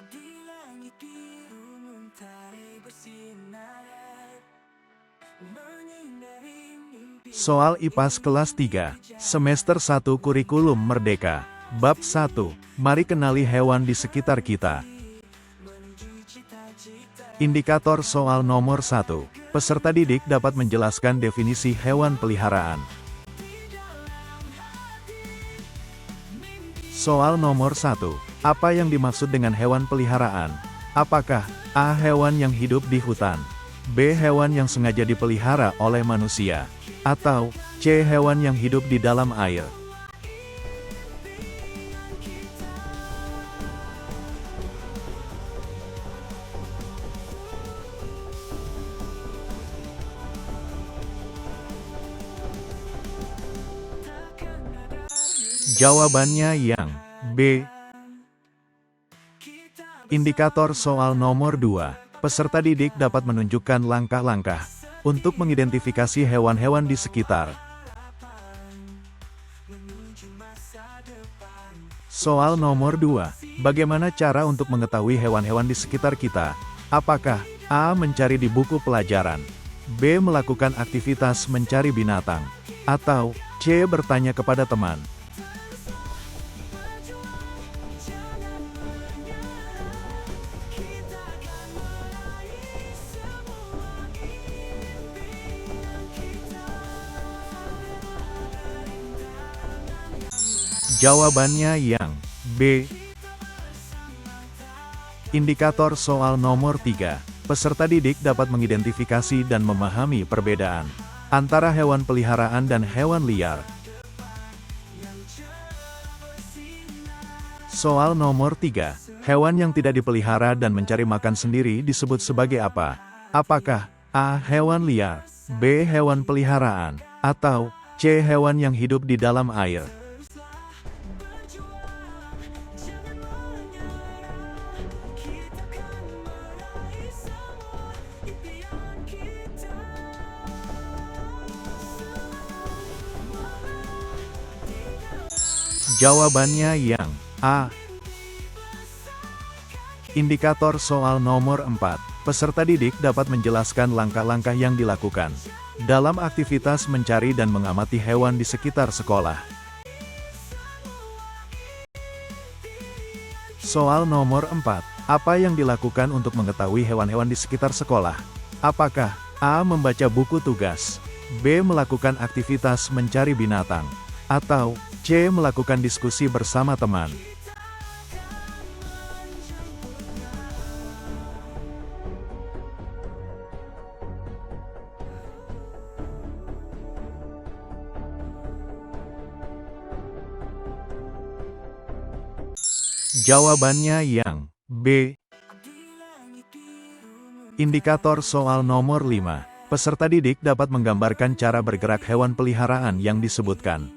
Di langit biru mentari bersinar, menyinari mimpi. Soal IPAS kelas 3, semester 1 Kurikulum Merdeka. Bab 1. Mari kenali hewan di sekitar kita. Indikator soal nomor 1. Peserta didik dapat menjelaskan definisi hewan peliharaan. Soal nomor 1. Apa yang dimaksud dengan hewan peliharaan? Apakah A. Hewan yang hidup di hutan, B. Hewan yang sengaja dipelihara oleh manusia, atau C. Hewan yang hidup di dalam air? Jawabannya yang B. Indikator soal nomor 2. Peserta didik dapat menunjukkan langkah-langkah untuk mengidentifikasi hewan-hewan di sekitar. Soal nomor 2. Bagaimana cara untuk mengetahui hewan-hewan di sekitar kita? Apakah A. Mencari di buku pelajaran, B. Melakukan aktivitas mencari binatang, atau C. Bertanya kepada teman? Jawabannya yang B. Indikator soal nomor 3. Peserta didik dapat mengidentifikasi dan memahami perbedaan antara hewan peliharaan dan hewan liar. Soal nomor 3. Hewan yang tidak dipelihara dan mencari makan sendiri disebut sebagai apa? Apakah A. Hewan liar, B. Hewan peliharaan, atau C. Hewan yang hidup di dalam air? Jawabannya yang A. Indikator soal nomor 4. Peserta didik dapat menjelaskan langkah-langkah yang dilakukan dalam aktivitas mencari dan mengamati hewan di sekitar sekolah. Soal nomor 4. Apa yang dilakukan untuk mengetahui hewan-hewan di sekitar sekolah? Apakah A. Membaca buku tugas, B. Melakukan aktivitas mencari binatang, atau C. Melakukan diskusi bersama teman? Jawabannya yang B. Indikator soal nomor 5. Peserta didik dapat menggambarkan cara bergerak hewan peliharaan yang disebutkan.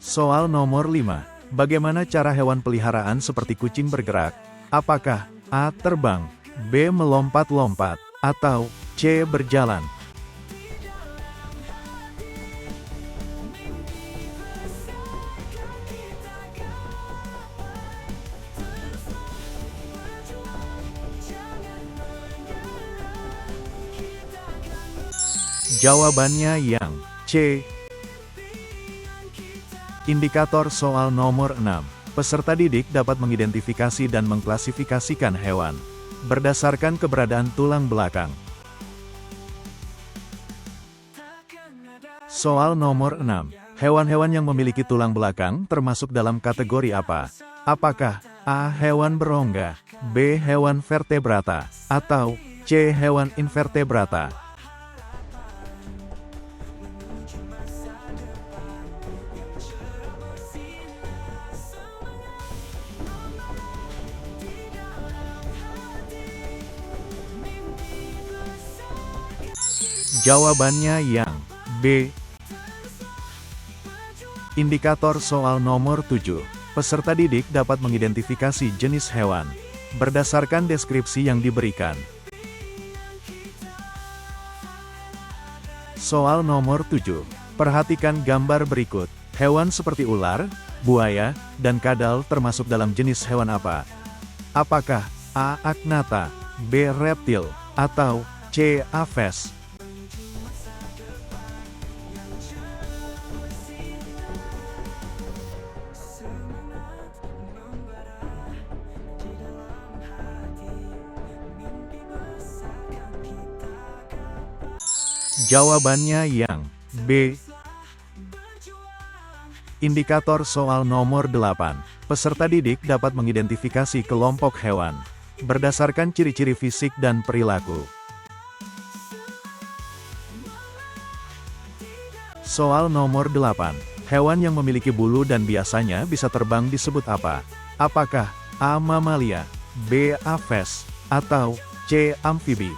Soal nomor 5. Bagaimana cara hewan peliharaan seperti kucing bergerak? Apakah A. Terbang, B. Melompat-lompat, atau C. Berjalan? Jawabannya yang C. Indikator soal nomor 6. Peserta didik dapat mengidentifikasi dan mengklasifikasikan hewan berdasarkan keberadaan tulang belakang. Soal nomor 6. Hewan-hewan yang memiliki tulang belakang termasuk dalam kategori apa? Apakah A. Hewan berongga, B. Hewan vertebrata, atau C. Hewan invertebrata? Jawabannya yang B. Indikator soal nomor 7. Peserta didik dapat mengidentifikasi jenis hewan berdasarkan deskripsi yang diberikan. Soal nomor 7. Perhatikan gambar berikut. Hewan seperti ular, buaya, dan kadal termasuk dalam jenis hewan apa? Apakah A. Agnatha, B. Reptil, atau C. Aves? Semangat membara di dalam hati. Mimpi besar kan kita gapai. Jawabannya yang B. Berjuang Indikator soal nomor 8. Peserta didik dapat mengidentifikasi kelompok hewan berdasarkan ciri-ciri fisik dan perilaku. Soal nomor 8. Hewan yang memiliki bulu dan biasanya bisa terbang disebut apa? Apakah A. Mamalia, B. Aves, atau C. Amfibi?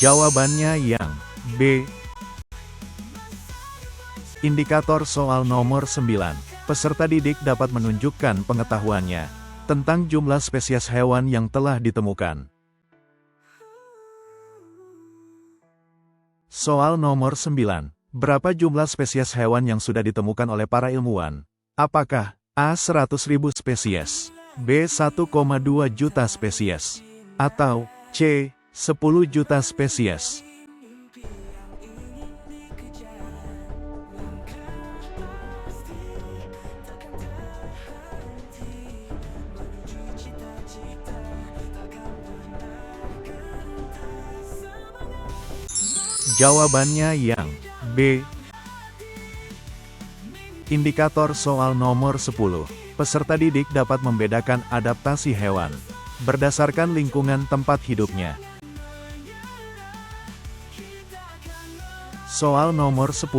Jawabannya yang B. Indikator soal nomor 9. Peserta didik dapat menunjukkan pengetahuannya tentang jumlah spesies hewan yang telah ditemukan. Soal nomor 9. Berapa jumlah spesies hewan yang sudah ditemukan oleh para ilmuwan? Apakah A. 100.000 spesies, B. 1,2 juta spesies, atau C. 10 juta spesies? mimpi yang ingin dikejar. Langkah pasti takkan terhenti. Menuju cita-cita takkan pernah gentar. Semangat Jawabannya yang B. Indikator soal nomor 10. Peserta didik dapat membedakan adaptasi hewan berdasarkan lingkungan tempat hidupnya. Soal nomor 10.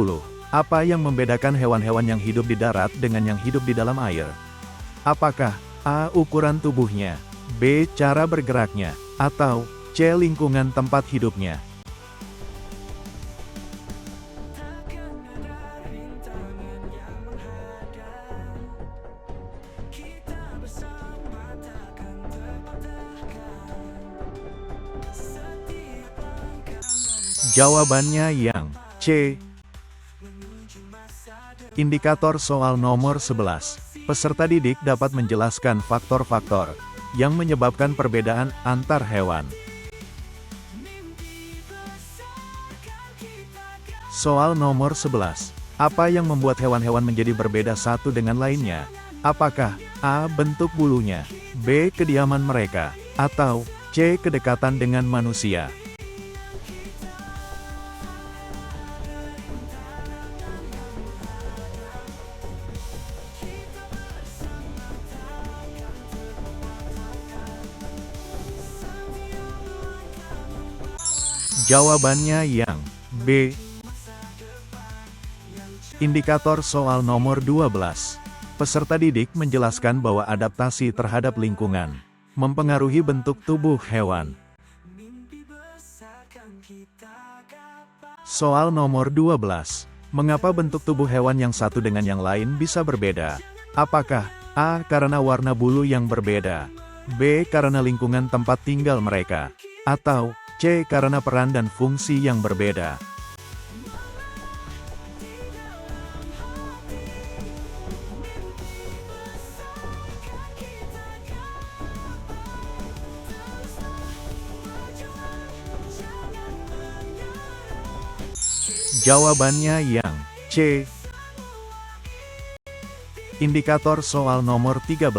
Apa yang membedakan hewan-hewan yang hidup di darat dengan yang hidup di dalam air? Apakah A. Ukuran tubuhnya, B. Cara bergeraknya, atau C. Lingkungan tempat hidupnya? takkan ada rintangan yang menghadang. Kita bersama takkan terpatahkan. Setiap langkah Jawabannya yang C. menuju masa depan. Indikator soal nomor 11. Peserta didik dapat menjelaskan faktor-faktor yang menyebabkan perbedaan antar hewan. Soal nomor 11. Apa yang membuat hewan-hewan menjadi berbeda satu dengan lainnya? Apakah A. Bentuk bulunya, B. Kediaman mereka, atau C. Kedekatan dengan manusia? Jawabannya yang B. Indikator soal nomor 12. Peserta didik menjelaskan bahwa adaptasi terhadap lingkungan mempengaruhi bentuk tubuh hewan. Mimpi besar kan kita gapai. Soal nomor 12. Mengapa bentuk tubuh hewan yang satu dengan yang lain bisa berbeda? Apakah A. Karena warna bulu yang berbeda, B. Karena lingkungan tempat tinggal mereka, atau C. Karena peran dan fungsi yang berbeda? Jawabannya yang C. Indikator soal nomor 13.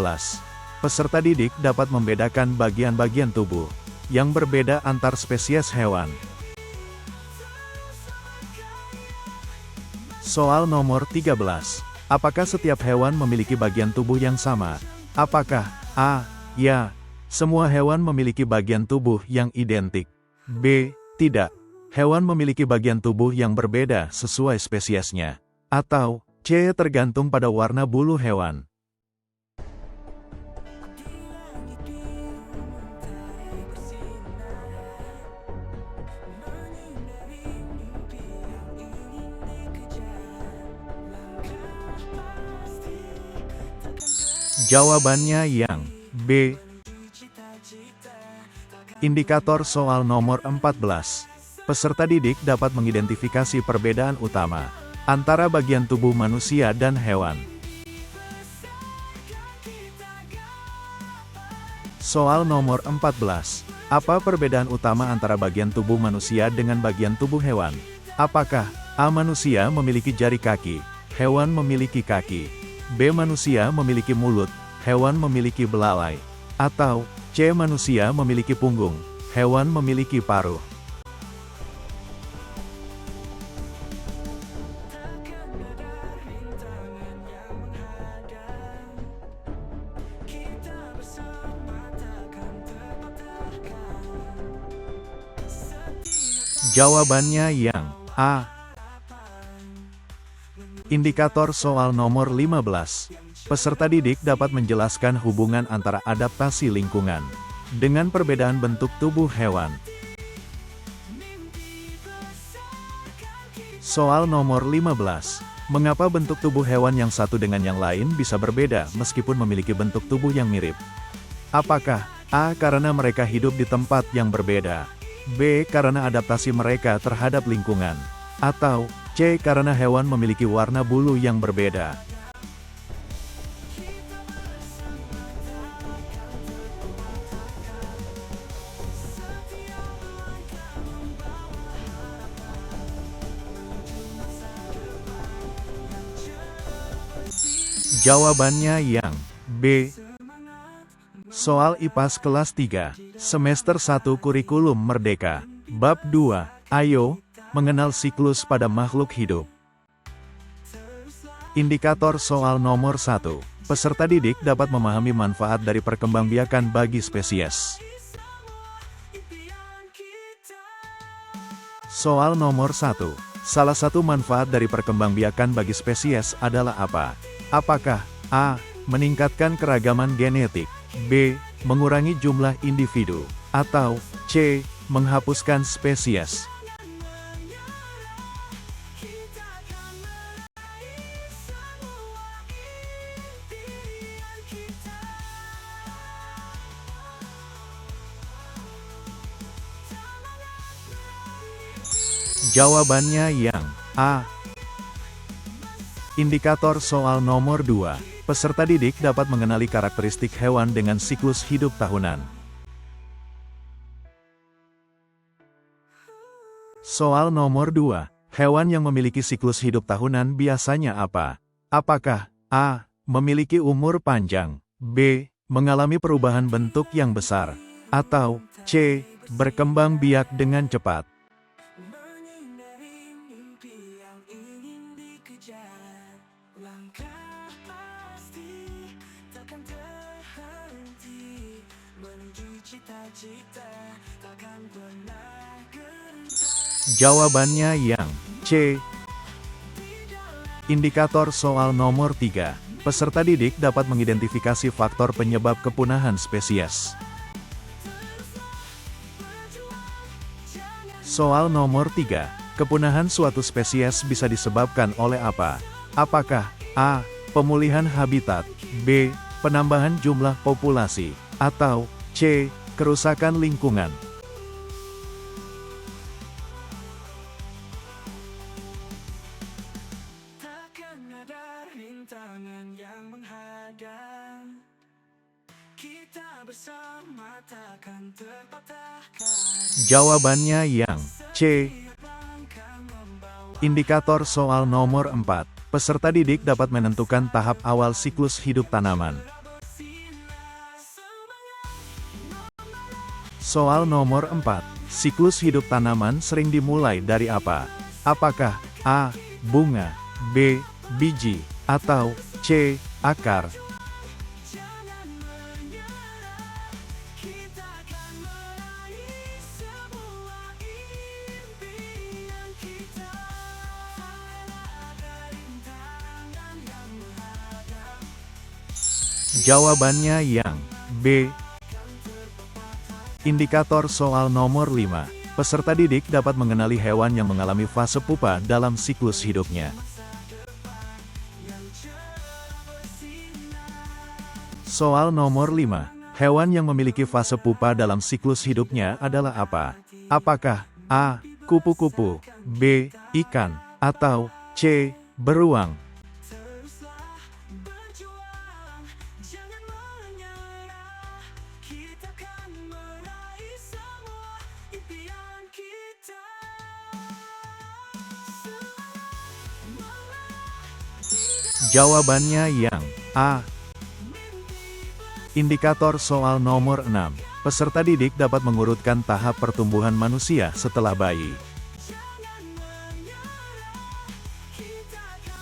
Peserta didik dapat membedakan bagian-bagian tubuh yang berbeda antar spesies hewan. Soal nomor 13. Apakah setiap hewan memiliki bagian tubuh yang sama? Apakah A. Ya, semua hewan memiliki bagian tubuh yang identik. B. Tidak, hewan memiliki bagian tubuh yang berbeda sesuai spesiesnya. Atau C. Tergantung pada warna bulu hewan. Di langit biru mentari bersinar, menyinari mimpi yang ingin dikejar. Langkah pasti Jawabannya yang B. Indikator soal nomor 14. Peserta didik dapat mengidentifikasi perbedaan utama antara bagian tubuh manusia dan hewan. Soal nomor 14. Apa perbedaan utama antara bagian tubuh manusia dengan bagian tubuh hewan? Apakah A. Manusia memiliki jari kaki, hewan memiliki kaki. B. Manusia memiliki mulut, hewan memiliki belalai. Atau C. Manusia memiliki punggung, hewan memiliki paruh. Jawabannya yang A. Indikator soal nomor 15. Peserta didik dapat menjelaskan hubungan antara adaptasi lingkungan dengan perbedaan bentuk tubuh hewan. Soal nomor 15. Mengapa bentuk tubuh hewan yang satu dengan yang lain bisa berbeda meskipun memiliki bentuk tubuh yang mirip? Apakah A. Karena mereka hidup di tempat yang berbeda, B. Karena adaptasi mereka terhadap lingkungan, atau C. Karena hewan memiliki warna bulu yang berbeda? Jawabannya yang B. Soal IPAS kelas 3, semester 1 kurikulum merdeka, bab 2, ayo, mengenal siklus pada makhluk hidup. Indikator soal nomor 1. Peserta didik dapat memahami manfaat dari perkembangbiakan bagi spesies. Soal nomor 1. Salah satu manfaat dari perkembangbiakan bagi spesies adalah apa? Apakah A. Meningkatkan keragaman genetik, B. Mengurangi jumlah individu, atau C. Menghapuskan spesies? Jawabannya yang A. Indikator soal nomor 2. Peserta didik dapat mengenali karakteristik hewan dengan siklus hidup tahunan. Soal nomor 2. Hewan yang memiliki siklus hidup tahunan biasanya apa? Apakah A. Memiliki umur panjang, B. Mengalami perubahan bentuk yang besar, atau C. Berkembang biak dengan cepat? Menghindari mimpi yang ingin dikejar, langkah pasti takkan terhenti, menuju cita-cita takkan pernah gentar. Jawabannya yang C. Indikator soal nomor 3. Peserta didik dapat mengidentifikasi faktor penyebab kepunahan spesies. Soal nomor 3. Kepunahan suatu spesies bisa disebabkan oleh apa? Apakah A. Pemulihan habitat, B. Penambahan jumlah populasi, atau C. Kerusakan lingkungan? Takkan ada rintangan yang menghadang, kita bersama takkan terpatahkan. Jawabannya yang C. Langkah membawa Indikator soal nomor 4. Peserta didik dapat menentukan tahap awal siklus hidup tanaman. Soal nomor 4. Siklus hidup tanaman sering dimulai dari apa? Apakah A. Bunga, B. Biji, atau C. Akar? kita akan meraih sebuah impian kita. Ada rintangan yang menghadang, Jawabannya yang B. Indikator soal nomor 5. Peserta didik dapat mengenali hewan yang mengalami fase pupa dalam siklus hidupnya. Soal nomor 5. Hewan yang memiliki fase pupa dalam siklus hidupnya adalah apa? Apakah A. Kupu-kupu, B. Ikan, atau C. Beruang? Teruslah berjuang, jangan menyerah. Kita akan meraih semua impian kita. Jawabannya yang A. Indikator soal nomor 6. Peserta didik dapat mengurutkan tahap pertumbuhan manusia setelah bayi.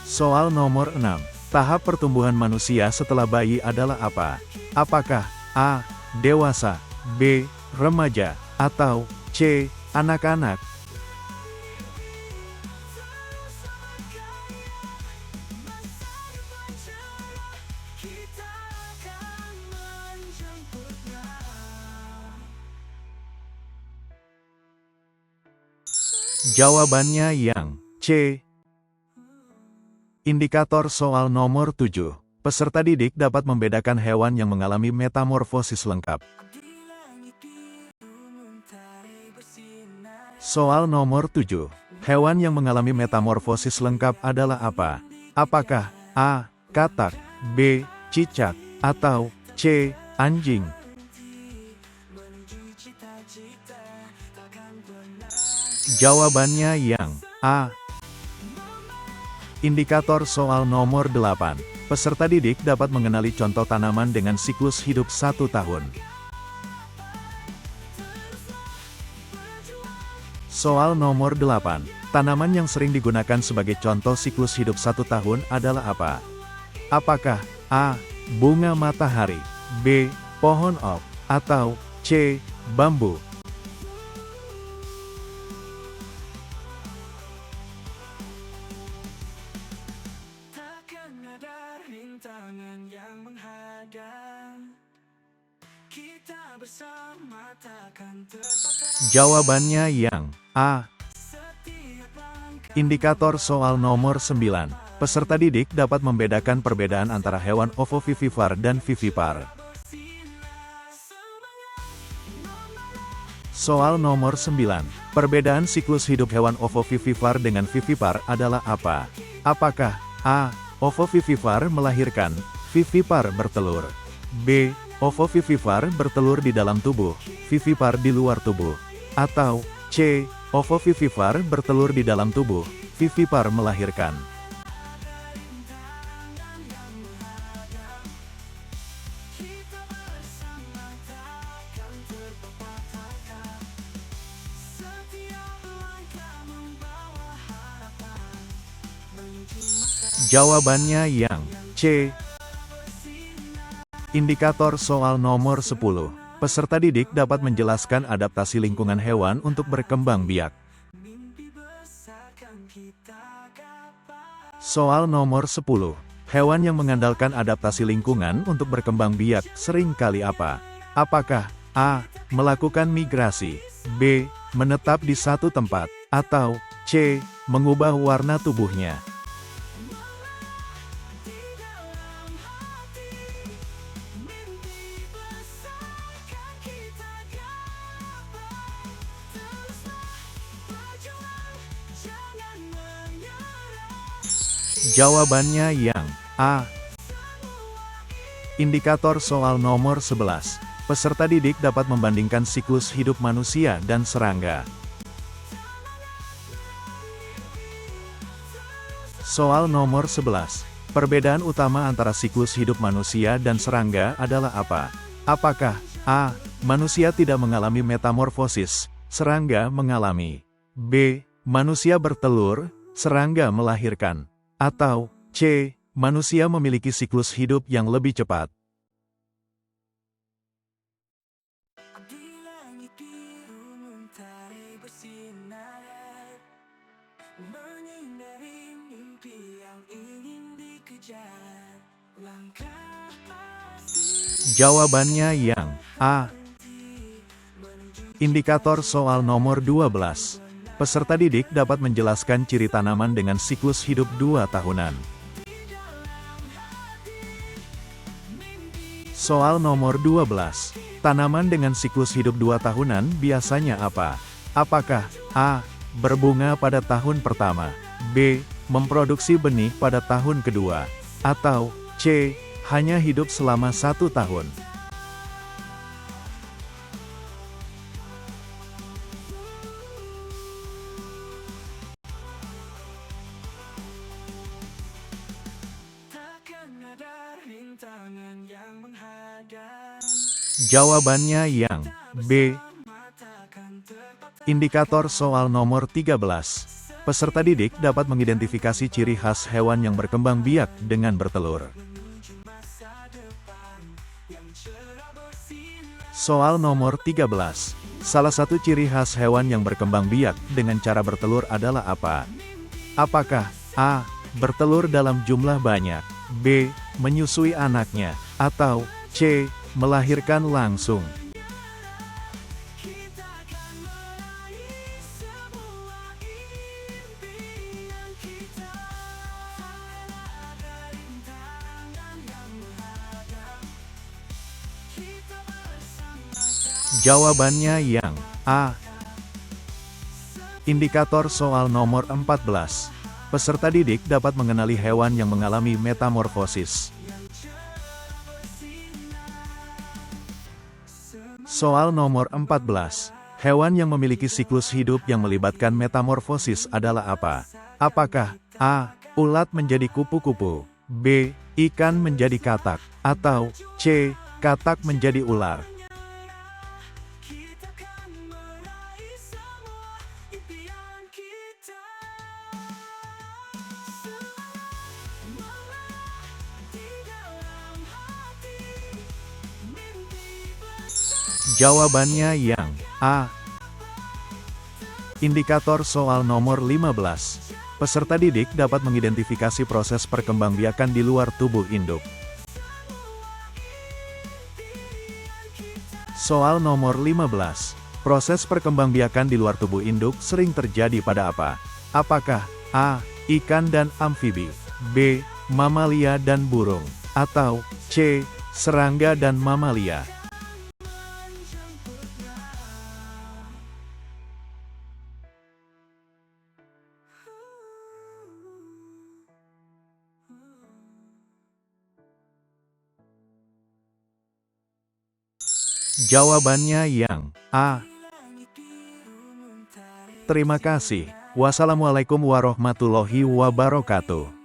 Soal nomor 6. Tahap pertumbuhan manusia setelah bayi adalah apa? Apakah A. Dewasa, B. Remaja, atau C. Anak-anak? Kita akan menjemputnya. Jawabannya yang C. Indikator soal nomor 7. Peserta didik dapat membedakan hewan yang mengalami metamorfosis lengkap. Soal nomor 7. Hewan yang mengalami metamorfosis lengkap adalah apa? Apakah A. Katak, B. Cicak, atau C. Anjing? Jawabannya yang A. Indikator soal nomor 8. Peserta didik dapat mengenali contoh tanaman dengan siklus hidup 1 tahun. Soal nomor 8. Tanaman yang sering digunakan sebagai contoh siklus hidup 1 tahun adalah apa? Apakah A. Bunga matahari, B. Pohon ok, atau C. Bambu? Takkan ada rintangan yang menghadang. Kita bersama takkan terpakai. Jawabannya yang A. Setiap langkah Indikator soal nomor 9. Peserta didik dapat membedakan perbedaan antara hewan ovovivipar dan vivipar. Soal nomor 9. Perbedaan siklus hidup hewan ovovivipar dengan vivipar adalah apa? Apakah A. Ovovivipar melahirkan, vivipar bertelur. B. Ovovivipar bertelur di dalam tubuh, vivipar di luar tubuh. Atau C. Ovovivipar bertelur di dalam tubuh, vivipar melahirkan. kita bersama takkan terpatahkan. Setiap langkah membawa harapan menuju masa Jawabannya yang C. Indikator soal nomor 10. Peserta didik dapat menjelaskan adaptasi lingkungan hewan untuk berkembang biak. mimpi besar kan kita gapai. Soal nomor 10. Hewan yang mengandalkan adaptasi lingkungan untuk berkembang biak sering kali apa? Apakah A. Melakukan migrasi, B. Menetap di satu tempat, atau C. Mengubah warna tubuhnya? Jawabannya yang A. Indikator soal nomor 11. Peserta didik dapat membandingkan siklus hidup manusia dan serangga. Soal nomor 11. Perbedaan utama antara siklus hidup manusia dan serangga adalah apa? Apakah A. Manusia tidak mengalami metamorfosis, serangga mengalami. B. Manusia bertelur, serangga melahirkan. Atau C. Manusia memiliki siklus hidup yang lebih cepat. Di langit biru mentari bersinar, menyinari mimpi yang ingin dikejar. Langkah pasti Jawabannya yang A. Indikator soal nomor 12. Peserta didik dapat menjelaskan ciri tanaman dengan siklus hidup 2 tahunan. Soal nomor 12. Tanaman dengan siklus hidup 2 tahunan biasanya apa? Apakah A. Berbunga pada tahun pertama, B. Memproduksi benih pada tahun kedua, atau C. Hanya hidup selama 1 tahun? Takkan ada rintangan yang menghadang. Jawabannya yang B. Takkan terpatah. Indikator soal nomor 13. Peserta didik dapat mengidentifikasi ciri khas hewan yang berkembang biak dengan bertelur. Menuju masa depan yang cerah bersinar. Soal nomor 13. Salah satu ciri khas hewan yang berkembang biak dengan cara bertelur adalah apa? Apakah A. Bertelur dalam jumlah banyak, B. Menyusui anaknya, atau C. Melahirkan langsung? Kita akan meraih semua impian kita. Ada rintangan yang menghadang. Kita bersama. Jawabannya yang A. Indikator soal nomor 14. Peserta didik dapat mengenali hewan yang mengalami metamorfosis. Soal nomor 14. Hewan yang memiliki siklus hidup yang melibatkan metamorfosis adalah apa? Apakah A. Ulat menjadi kupu-kupu, B. Ikan menjadi katak, atau C. Katak menjadi ular? Kita akan meraih semua impian kita. Semangat di dalam hati, mimpi besar. Jawabannya yang A. Indikator soal nomor 15. Peserta didik dapat mengidentifikasi proses perkembangbiakan di luar tubuh induk. Soal nomor 15. Proses perkembangbiakan di luar tubuh induk sering terjadi pada apa? Apakah A. Ikan dan amfibi, B. Mamalia dan burung, atau C. Serangga dan mamalia? Jawabannya yang A. Terima kasih. Wassalamualaikum warahmatullahi wabarakatuh.